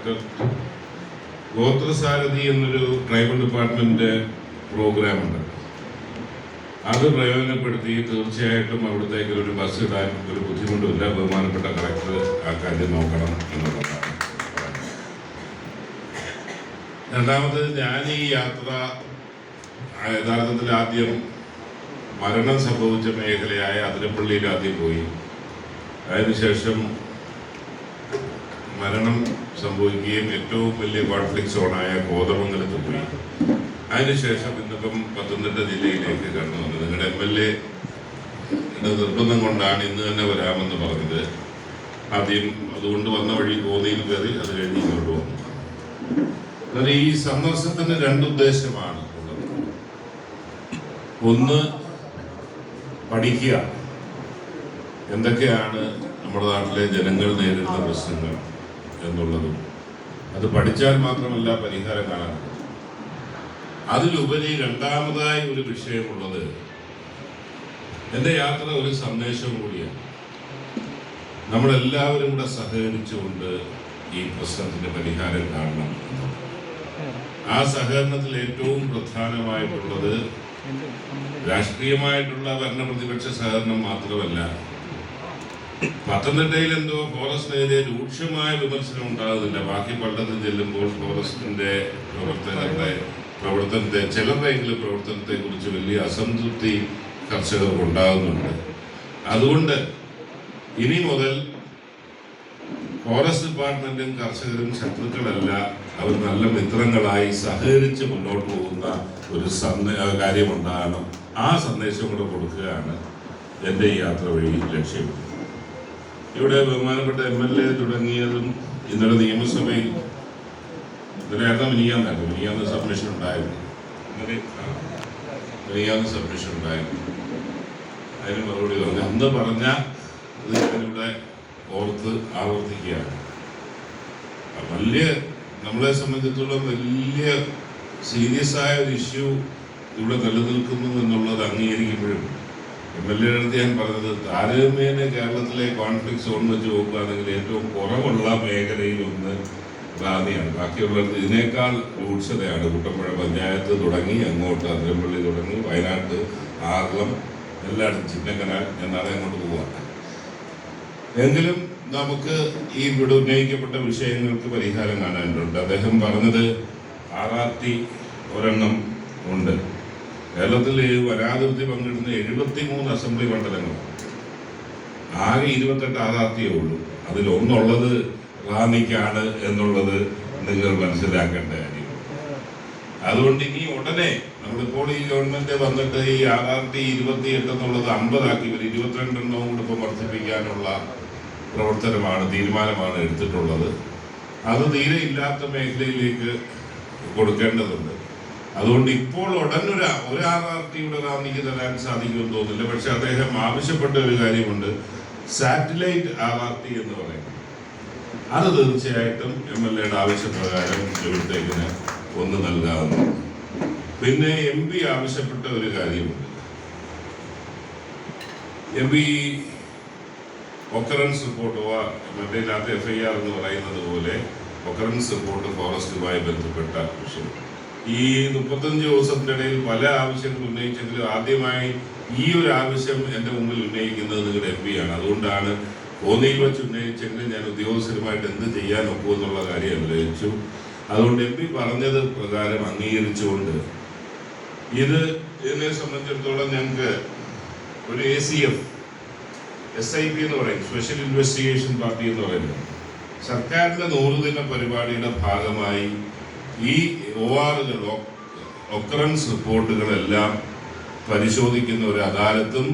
Director Gothrasarathi എന്നൊരു tribal department പ്രോഗ്രാമുണ്ട്. അത് പ്രയോജനപ്പെടുത്തി തീർച്ചയായിട്ടും അവിടത്തേക്ക് ഒരു ബസ് ഇടാൻ ഒരു ബുദ്ധിമുട്ടുമില്ല. ബഹുമാനപ്പെട്ട കളക്ടർ ആ കാര്യം നോക്കണം എന്നുള്ളതാണ്. രണ്ടാമത്, ഞാൻ ഈ യാത്ര യഥാർത്ഥത്തിൽ ആദ്യം മരണം സംഭവിച്ച മേഖലയായ അതിരപ്പള്ളിയിൽ ആദ്യം പോയി. അതിനുശേഷം മരണം സംഭവിക്കുകയും ഏറ്റവും വലിയ കോൺഫ്ലിക്റ്റ് സോണായ കോതമംഗലത്ത് പോയി. അതിനുശേഷം ഇന്നിപ്പം പത്തനംതിട്ട ജില്ലയിലേക്ക് കടന്നു വന്നത്. നിങ്ങളുടെ MLA നിർബന്ധം കൊണ്ടാണ് ഇന്ന് തന്നെ വരാമെന്ന് പറഞ്ഞത്. ആദ്യം അതുകൊണ്ട് വന്ന വഴി കോന്നിയിൽ കയറി, അത് കഴിഞ്ഞ് ഇങ്ങോട്ട് വന്നു. എന്നാൽ ഈ സന്ദർശനത്തിന് രണ്ട് ഉദ്ദേശമാണ് ഉള്ളത്. ഒന്ന്, പഠിക്കുക, എന്തൊക്കെയാണ് നമ്മുടെ നാട്ടിലെ ജനങ്ങൾ നേരിടുന്ന പ്രശ്നങ്ങൾ എന്നുള്ളതും അത് പഠിച്ചാൽ മാത്രമല്ല പരിഹാരം കാണാൻ. അതിലുപരി രണ്ടാമതായി ഒരു വിഷയമുള്ളത്, എൻ്റെ യാത്ര ഒരു സന്ദേശം കൂടിയാണ്. നമ്മളെല്ലാവരും കൂടെ സഹകരിച്ചുകൊണ്ട് ഈ പ്രശ്നത്തിന് പരിഹാരം കാണണം. ആ സഹകരണത്തിൽ ഏറ്റവും പ്രധാനമായിട്ടുള്ളത് രാഷ്ട്രീയമായിട്ടുള്ള ഭരണപ്രതിപക്ഷ സഹകരണം മാത്രമല്ല, പത്തനംതിട്ടയിൽ എന്തോ ഫോറസ്റ്റിനെതിരെ രൂക്ഷമായ വിമർശനം ഉണ്ടാകുന്നില്ല. ബാക്കി പണ്ടത്തിൽ ചെല്ലുമ്പോൾ ഫോറസ്റ്റിന്റെ പ്രവർത്തനത്തെ ചിലരെങ്കിലും പ്രവർത്തനത്തെ കുറിച്ച് വലിയ അസംതൃപ്തി കർഷകർക്ക് ഉണ്ടാകുന്നുണ്ട്. അതുകൊണ്ട് ഇനി മുതൽ ഫോറസ്റ്റ് ഡിപ്പാർട്ട്മെന്റും കർഷകരും ശത്രുക്കളല്ല, അവർ നല്ല മിത്രങ്ങളായി സഹകരിച്ച് മുന്നോട്ട് പോകുന്ന ഒരു കാര്യമുണ്ടാകണം. ആ സന്ദേശം കൂടെ കൊടുക്കുകയാണ് എൻ്റെ ഈ യാത്ര വഴി ലക്ഷ്യം. ഇവിടെ ബഹുമാനപ്പെട്ട MLA തുടങ്ങിയതും ഇന്നലെ നിയമസഭയിൽ മിനിയാന്ന് സബ്മിഷൻ ഉണ്ടായിരുന്നു. അതിന് മറുപടി പറഞ്ഞു. അന്ന് പറഞ്ഞ ഇത് ഞാനിവിടെ ഓർത്ത് ആവർത്തിക്കുകയാണ്. നമ്മളെ സംബന്ധിച്ചിടത്തോളം വലിയ സീരിയസ് ആയ ഒരു ഇഷ്യൂ ഇവിടെ നിലനിൽക്കുന്നു എന്നുള്ളത് അംഗീകരിക്കുമ്പോഴും MLA അടുത്ത് ഞാൻ പറഞ്ഞത്, താരതമ്യേന കേരളത്തിലെ കോൺഫ്ലിക്റ്റ് സോൺ വെച്ച് നോക്കുകയാണെങ്കിൽ ഏറ്റവും കുറവുള്ള മേഖലയിൽ ഒന്ന് റാന്നിയാണ്. ബാക്കിയുള്ളത് ഇതിനേക്കാൾ രൂക്ഷതയാണ്. കുട്ടമ്പുഴ പഞ്ചായത്ത് തുടങ്ങി അങ്ങോട്ട് അതിരപ്പള്ളി തുടങ്ങി വയനാട്, ആർളം, എല്ലായിടത്തും ചിന്നക്കനാൽ എന്നാണ് അങ്ങോട്ട് പോവുക. എങ്കിലും നമുക്ക് ഈ ഇവിടെ ഉന്നയിക്കപ്പെട്ട വിഷയങ്ങൾക്ക് പരിഹാരം കാണാനുണ്ട്. അദ്ദേഹം പറഞ്ഞത് RRT ഒരെണ്ണം ഉണ്ട്. കേരളത്തിൽ വനാതിർത്തി പങ്കിടുന്ന 73 അസംബ്ലി മണ്ഡലങ്ങൾ, ആകെ 28 RRT ഉള്ളൂ. അതിലൊന്നുള്ളത് റാന്നിക്കാണ് എന്നുള്ളത് നിങ്ങൾ മനസ്സിലാക്കേണ്ട കാര്യം. അതുകൊണ്ട് ഇനി ഉടനെ നമ്മളിപ്പോൾ ഈ ഗവൺമെന്റ് വന്നിട്ട് ഈ RRT 28 എന്നുള്ളത് 50 ആക്കി, 22 എണ്ണവും കൂടെ ഇപ്പം വർദ്ധിപ്പിക്കാനുള്ള തീരുമാനമാണ് എടുത്തിട്ടുള്ളത്. അത് തീരെ ഇല്ലാത്ത മേഖലയിലേക്ക് കൊടുക്കേണ്ടതുണ്ട്. അതുകൊണ്ട് ഇപ്പോൾ ഉടനൊരു RRTയുടെ റാന്നിക്ക് തരാൻ സാധിക്കുമെന്ന് തോന്നില്ല. പക്ഷെ അദ്ദേഹം ആവശ്യപ്പെട്ട ഒരു കാര്യമുണ്ട്, സാറ്റലൈറ്റ് RRT എന്ന് പറയുന്നത്. അത് തീർച്ചയായിട്ടും MLAയുടെ ആവശ്യപ്രകാരം ഇവിടത്തേക്കിന് ഒന്ന് നൽകാവുന്നു. പിന്നെ MP ആവശ്യപ്പെട്ട ഒരു കാര്യമുണ്ട്. MP ഒക്കറൻസ് റിപ്പോർട്ട്, മറ്റേ FIR എന്ന് പറയുന്നത് പോലെ ഒക്കറൻസ് റിപ്പോർട്ട് ഫോറസ്റ്റുമായി ബന്ധപ്പെട്ട വിഷയം. ഈ 35 ദിവസത്തിൻ്റെ ഇടയിൽ പല ആവശ്യങ്ങൾ ഉന്നയിച്ചെങ്കിലും ആദ്യമായി ഈ ഒരു ആവശ്യം എൻ്റെ മുമ്പിൽ ഉന്നയിക്കുന്നത് നിങ്ങളുടെ MP ആണ്. അതുകൊണ്ടാണ് കോന്നിയിൽ വെച്ച് ഉന്നയിച്ചെങ്കിലും ഞാൻ ഉദ്യോഗസ്ഥരുമായിട്ട് എന്ത് ചെയ്യാൻ ഒക്കുമെന്നുള്ള കാര്യം ആലോചിച്ചു. അതുകൊണ്ട് MP പറഞ്ഞത് പ്രകാരം അംഗീകരിച്ചുകൊണ്ട് ഇതിനെ സംബന്ധിച്ചിടത്തോളം ഞങ്ങൾക്ക് ഒരു ACF SIP എന്ന് പറയും, സ്പെഷ്യൽ ഇൻവെസ്റ്റിഗേഷൻ പാർട്ടി എന്ന് പറയുന്നത്, സർക്കാരിൻ്റെ 100 ദിന പരിപാടിയുടെ ഭാഗമായി ഈ ORകൾ, ഒക്കറൻസ് റിപ്പോർട്ടുകളെല്ലാം പരിശോധിക്കുന്ന ഒരു അദാലത്തും,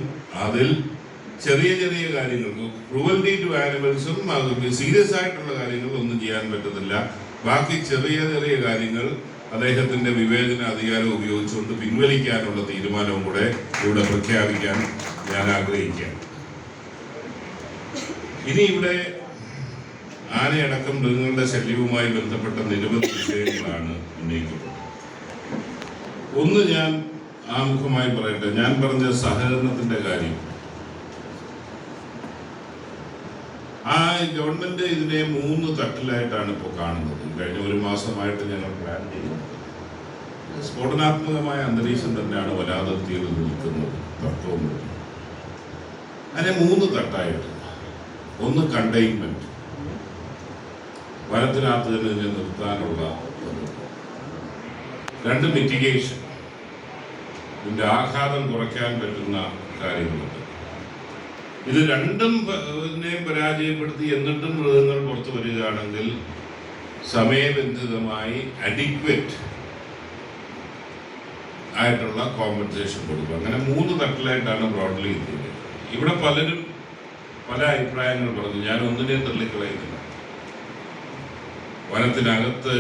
അതിൽ ചെറിയ ചെറിയ കാര്യങ്ങൾ, ക്രൂവൽറ്റി ടു ആനിമൽസും സീരിയസ് ആയിട്ടുള്ള കാര്യങ്ങൾ ഒന്നും ചെയ്യാൻ പറ്റത്തില്ല. ബാക്കി ചെറിയ ചെറിയ കാര്യങ്ങൾ അദ്ദേഹത്തിന്റെ വിവേചന അധികാരം ഉപയോഗിച്ചുകൊണ്ട് പിൻവലിക്കാനുള്ള തീരുമാനവും കൂടെ ഇവിടെ പ്രഖ്യാപിക്കാൻ ഞാൻ ആഗ്രഹിക്കുകയാണ്. ഇനി ഇവിടെ ആനയടക്കം മൃഗങ്ങളുടെ ശല്യവുമായി ബന്ധപ്പെട്ട നിരവധി വിഷയങ്ങളാണ് ഉന്നയിക്കുന്നത്. ഒന്ന് ഞാൻ ആമുഖമായി പറയട്ടെ, ഞാൻ പറഞ്ഞ സഹകരണത്തിന്റെ കാര്യം. ഗവൺമെന്റ് ഇതിനെ 3 തട്ടിലായിട്ടാണ് ഇപ്പോൾ കാണുന്നത്. കഴിഞ്ഞ 1 മാസമായിട്ട് ഞങ്ങൾ പ്ലാൻ ചെയ്യുന്നത് സ്ഫോടനാത്മകമായ അന്തരീക്ഷം തന്നെയാണ് വനാതിർത്തിയിൽ നിൽക്കുന്നത്, തർക്കവുമില്ല. അതിനെ 3 തട്ടായിട്ട്: 1 കണ്ടെയ്ൻമെന്റ്, വനത്തിനകത്ത് തന്നെ ഇതിനെ നിർത്താനുള്ള; 2 മിറ്റിഗേഷൻ, ഇതിന്റെ ആഘാതം കുറയ്ക്കാൻ പറ്റുന്ന കാര്യങ്ങളുണ്ട്. ഇത് രണ്ടും പരാജയപ്പെടുത്തി എന്നിട്ടും മൃഗങ്ങൾ പുറത്തു വരികയാണെങ്കിൽ സമയബന്ധിതമായി അഡിക്വേറ്റ് ആയിട്ടുള്ള കോമ്പൻസേഷൻ കൊടുക്കും. അങ്ങനെ 3 തട്ടിലായിട്ടാണ് ബ്രോഡ്ലി എത്തിയത്. ഇവിടെ പലരും പല അഭിപ്രായങ്ങൾ പറഞ്ഞു. ഞാൻ ഒന്നിനെയും തള്ളിക്കളയുന്നില്ല. വനത്തിനകത്ത്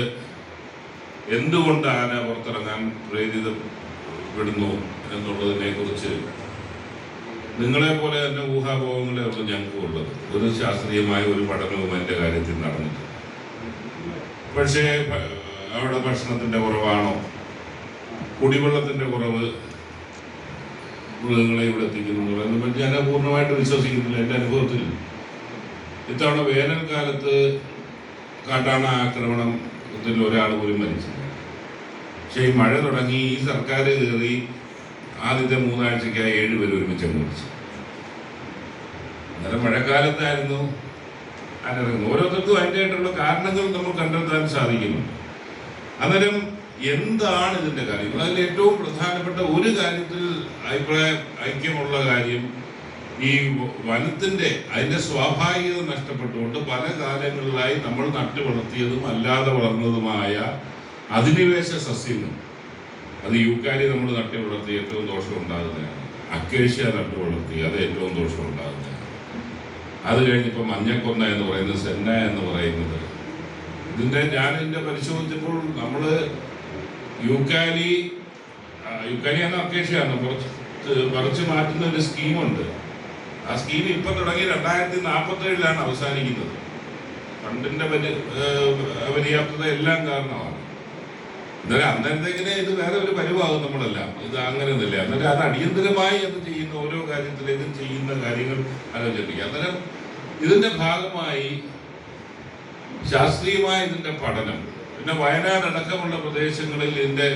എന്തുകൊണ്ട് ആന പുറത്തിറങ്ങാൻ പ്രേരിതപ്പെടുന്നു എന്നുള്ളതിനെ കുറിച്ച് നിങ്ങളെ പോലെ തന്നെ ഊഹാപോഹങ്ങളെ ഉള്ളൂ ഞങ്ങൾക്ക് ഉള്ളത്. ഒരു ശാസ്ത്രീയമായ ഒരു പഠനവും എൻ്റെ കാര്യത്തിൽ നടന്നിട്ടില്ല. പക്ഷേ അവിടെ ഭക്ഷണത്തിൻ്റെ കുറവാണോ, കുടിവെള്ളത്തിൻ്റെ കുറവ് മൃഗങ്ങളെ ഇവിടെ എത്തിക്കുന്നു ഞാൻ പൂർണ്ണമായിട്ട് വിശ്വസിക്കുന്നില്ല. എൻ്റെ അനുഭവത്തിൽ ഇത്തവണ വേനൽക്കാലത്ത് കാട്ടാന ആക്രമണത്തിൽ ഒരാൾ പോലും മരിച്ചില്ല. പക്ഷേ ഈ മഴ തുടങ്ങി, ഈ സർക്കാർ കയറി ആദ്യത്തെ 3 ആഴ്ചയ്ക്കായി 7 പേര് ഒരുമിച്ച് മരിച്ചു. അന്നേരം മഴക്കാലത്തായിരുന്നു അതിനിറങ്ങുന്നത്. ഓരോരുത്തർക്കും അതിൻ്റെതായിട്ടുള്ള കാരണങ്ങൾ നമ്മൾ കണ്ടെത്താൻ സാധിക്കുന്നുണ്ട്. അന്നേരം എന്താണ് ഇതിൻ്റെ കാര്യം? അതിൽ ഏറ്റവും പ്രധാനപ്പെട്ട ഒരു കാര്യത്തിൽ ഐക്യമുള്ള കാര്യം, ഈ വനത്തിൻ്റെ അതിൻ്റെ സ്വാഭാവികത നഷ്ടപ്പെട്ടുകൊണ്ട് പല കാലങ്ങളിലായി നമ്മൾ നട്ടു വളർത്തിയതും അല്ലാതെ വളർന്നതുമായ അധിനിവേശ സസ്യങ്ങൾ, അത് യൂക്കാലി നമ്മൾ നട്ടു വളർത്തി ഏറ്റവും ദോഷം ഉണ്ടാകുന്നതാണ്. അക്കേഷ്യ നട്ടു വളർത്തി അത് ഏറ്റവും ദോഷം ഉണ്ടാകുന്നതാണ്. അത് കഴിഞ്ഞിപ്പോൾ മഞ്ഞക്കൊന്ന എന്ന് പറയുന്നത്, സെന്ന എന്ന് പറയുന്നത്, ഞാനിതിൻ്റെ പരിശോധിച്ചപ്പോൾ നമ്മൾ യൂക്കാലിയാണ് അക്കേഷ്യയാണ് പറിച്ച് മാറ്റുന്ന ഒരു സ്കീമുണ്ട്. ആ സ്കീം ഇപ്പം തുടങ്ങി 2047 അവസാനിക്കുന്നത്. ഫണ്ടിൻ്റെ പര്യാപ്തത എല്ലാം കാരണമാണ്. എന്നാലും അന്നേരത്തേക്കിനെ ഇത് വേറെ ഒരു പരിവാകും. നമ്മളെല്ലാം ഇത് അങ്ങനെ ഒന്നുമില്ല. അന്നേരം അത് അടിയന്തരമായി അത് ചെയ്യുന്ന ഓരോ കാര്യത്തിലേക്കും ചെയ്യുന്ന കാര്യങ്ങൾ ആലോചിക്കുക. അന്നേരം ഇതിൻ്റെ ഭാഗമായി ശാസ്ത്രീയമായ ഇതിൻ്റെ പഠനം, പിന്നെ വയനാട് അടക്കമുള്ള പ്രദേശങ്ങളിൽ ഇതിൻ്റെ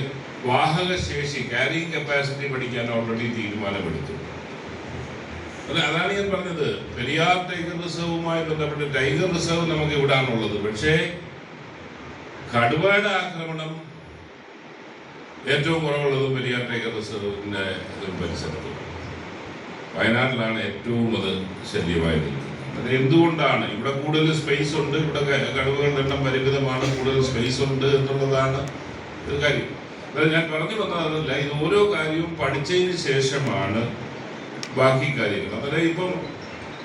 വാഹകശേഷി, ക്യാരിയിങ് കപ്പാസിറ്റി പഠിക്കാൻ ഓൾറെഡി തീരുമാനമെടുത്തു. അതാണ് ഞാൻ പറഞ്ഞത്. പെരിയാർ ടൈഗർ റിസർവുമായി ബന്ധപ്പെട്ട് ടൈഗർ റിസർവ് നമുക്ക് ഇവിടാണുള്ളത്. പക്ഷേ കടുവയുടെ ആക്രമണം ഏറ്റവും കുറവുള്ളതും പെരിയാർ ടൈഗർ റിസർവിൻ്റെ പരിസരത്ത്, വയനാട്ടിലാണ് ഏറ്റവും അത് ശല്യമായി നിൽക്കുന്നത്. അത് എന്തുകൊണ്ടാണ്? ഇവിടെ കൂടുതൽ സ്പേസ് ഉണ്ട്, ഇവിടെ കടുവകളുടെ എണ്ണം പരിമിതമാണ്, കൂടുതൽ സ്പേസ് ഉണ്ട് എന്നുള്ളതാണ് ഒരു കാര്യം. അതായത് ഞാൻ പറഞ്ഞു വന്നതല്ല, ഇത് ഓരോ കാര്യവും പഠിച്ചതിന് ശേഷമാണ് ബാക്കി കാര്യങ്ങൾ. അതായത് ഇപ്പം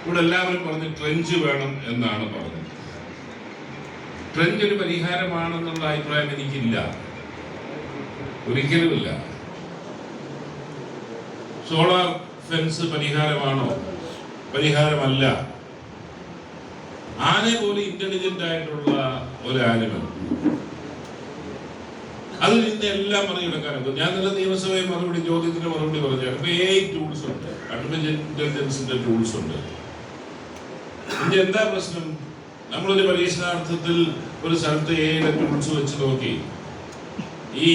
ഇവിടെ എല്ലാവരും പറഞ്ഞ് ട്രെഞ്ച് വേണം എന്നാണ് പറഞ്ഞത്. ട്രെഞ്ച് ഒരു പരിഹാരമാണെന്നുള്ള അഭിപ്രായം എനിക്കില്ല, ഒരിക്കലുമില്ല. സോളാർ ഫെൻസ് പരിഹാരമാണോ? പരിഹാരമല്ല. ആനയെ പോലെ ഇന്റലിജന്റ് ആയിട്ടുള്ള ഒരു ആനിമൽ, അത് ഇന്ന് എല്ലാം മറികടക്കാനൊക്കെ. ഞാൻ നല്ല നിയമസഭയെ ചോദ്യത്തിന് മറുപടി പറഞ്ഞു. ഇപ്പൊ AI ടൂൾസ് ഉണ്ട്, ആർട്ടിഫിഷ്യൽ ഇന്റലിജൻസിന്റെ ടൂൾസ് ഉണ്ട്. ഇനി എന്താ പ്രശ്നം? നമ്മളൊരു പരീക്ഷണാർത്ഥത്തിൽ ഒരു സ്ഥലത്ത് AI ടൂൾസ് വെച്ച് നോക്കി. ഈ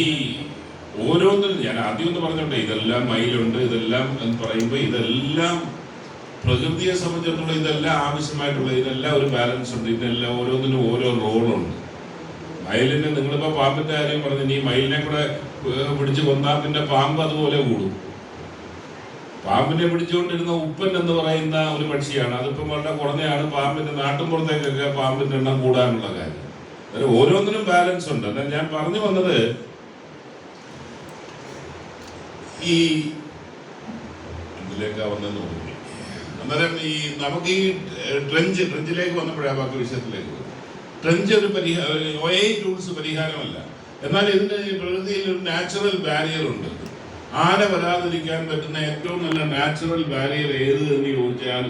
ഓരോന്നിനും ഞാൻ ആദ്യം ഒന്ന് പറഞ്ഞോട്ടെ, ഇതെല്ലാം മയിലുണ്ട്, ഇതെല്ലാം എന്ന് പറയുമ്പോൾ ഇതെല്ലാം പ്രകൃതിയെ സംബന്ധിച്ചിടത്തോളം ഇതെല്ലാം ആവശ്യമായിട്ടുള്ള, ഇതെല്ലാം ഒരു ബാലൻസ് ഉണ്ട്. ഇതിനെല്ലാം ഓരോന്നിനും ഓരോ റോളുണ്ട്. മയിലിന് നിങ്ങളിപ്പോൾ പാമ്പിന്റെ കാര്യം പറഞ്ഞു, ഈ മയിലിനെ കൂടെ പിടിച്ച് കൊന്നാൽ പിന്നെ പാമ്പ് അതുപോലെ കൂടും. പാമ്പിനെ പിടിച്ചുകൊണ്ടിരുന്ന ഉപ്പൻ എന്ന് പറയുന്ന ഒരു പക്ഷിയാണ്, അതിപ്പം വളരെ കുറഞ്ഞാണ്. പാമ്പിന്റെ നാട്ടുമ്പുറത്തേക്കൊക്കെ പാമ്പിന്റെ എണ്ണം കൂടാനുള്ള കാര്യം. അതായത് ഓരോന്നിനും ബാലൻസ് ഉണ്ട്. എന്നാൽ ഞാൻ പറഞ്ഞു വന്നത്, ഈ ഇതിലേക്കാ വന്നെന്ന് തോന്നി. അന്നേരം ഈ നമുക്ക് ഈ ട്രെഞ്ചിലേക്ക് വന്നപ്പോഴാണ് ബാക്കി വിഷയത്തിലേക്ക്. ട്രെഞ്ച് ഒരു AI ടൂൾസ് പരിഹാരമല്ല. എന്നാൽ ഇതിന് ഈ പ്രകൃതിയിൽ ഒരു നാച്ചുറൽ ബാരിയർ ഉണ്ട്. ആന വരാതിരിക്കാൻ പറ്റുന്ന ഏറ്റവും നല്ല നാച്ചുറൽ ബാരിയർ ഏത് എന്ന് ചോദിച്ചാൽ